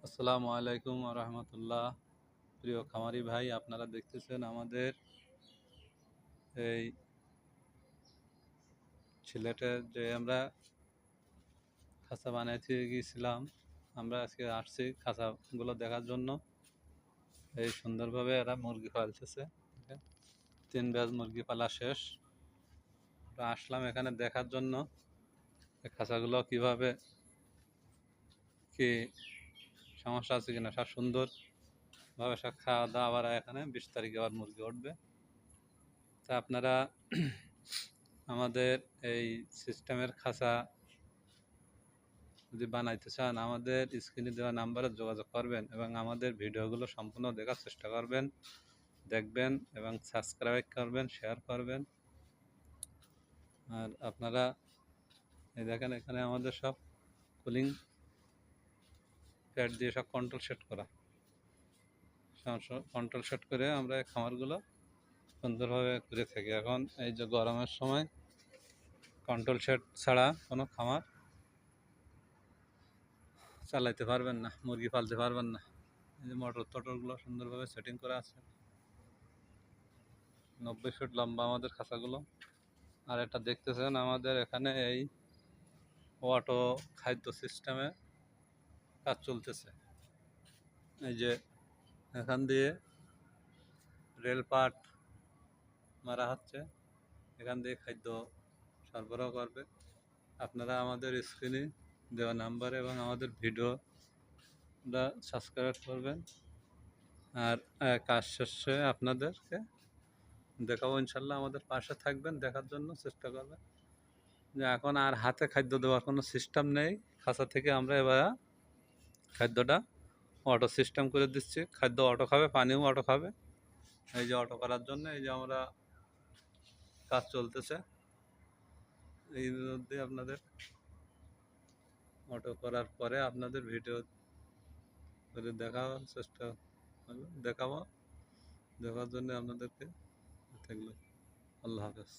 আসসালামু আলাইকুম রহমতুল্লাহ। প্রিয় খামারি ভাই, আপনারা দেখতেছেন আমাদের এই সিলেটের যে আমরা খাঁচা বানাইতে গিয়েছিলাম। আমরা আজকে আসছি খাঁচাগুলো দেখার জন্য। এই সুন্দরভাবে এরা মুরগি পালতেছে। 3 ব্যাচ মুরগি পালা শেষ। আমরা আসলাম এখানে দেখার জন্য এই খাঁচাগুলো কিভাবে কি সমস্যা আছে কিনা। সব সুন্দরভাবে সব খাওয়া দাওয়া, আবার এখানে 20 তারিখে আবার মুরগি উঠবে। তা আপনারা আমাদের এই সিস্টেমের খাঁচা যদি বানাইতে চান, আমাদের স্ক্রিনে দেওয়া নাম্বারে যোগাযোগ করবেন এবং আমাদের ভিডিওগুলো সম্পূর্ণ দেখার চেষ্টা করবেন, দেখবেন এবং সাবস্ক্রাইব করবেন, শেয়ার করবেন। আর আপনারা এই দেখেন, এখানে আমাদের সব কুলিং প্যাড দিয়ে সব কন্ট্রোল সেট করে আমরা এই খামারগুলো সুন্দরভাবে করে থাকি। এখন এই যে গরমের সময় কন্ট্রোল সেট ছাড়া কোনো খামার চালাইতে পারবেন না, মুরগি পালতে পারবেন না। এই যে মোটরগুলো সুন্দরভাবে সেটিং করা আছে। 90 ফিট লম্বা আমাদের খাঁচাগুলো। আর এটা দেখতেছেন আমাদের এখানে এই অটো খাদ্য সিস্টেমে কাজ চলতেছে। এই যে এখান দিয়ে রেল পাট মারা হচ্ছে, এখান দিয়ে খাদ্য সরবরাহ করবে। আপনারা আমাদের স্ক্রিনে দেওয়া নাম্বার এবং আমাদের ভিডিওটা সাবস্ক্রাইব করবেন। আর কাজ শেষে আপনাদেরকে দেখাবো ইনশাল্লাহ। আমাদের পাশে থাকবেন, দেখার জন্য চেষ্টা করবেন। যে এখন আর হাতে খাদ্য দেওয়ার কোনো সিস্টেম নেই। খাঁচা থেকে আমরা এবার খাদ্যটা অটো সিস্টেম করে দিচ্ছি। খাদ্য অটো খাবে, পানিও অটো খাবে। এই যে অটো করার জন্য এই যে আমরা কাজ চলতেছে, এই মধ্যে আপনাদের অটো করার পরে আপনাদের ভিডিও করে দেখাবার চেষ্টা দেখাবো। দেখার জন্য আপনাদেরকে থাকলো। আল্লাহ হাফেজ।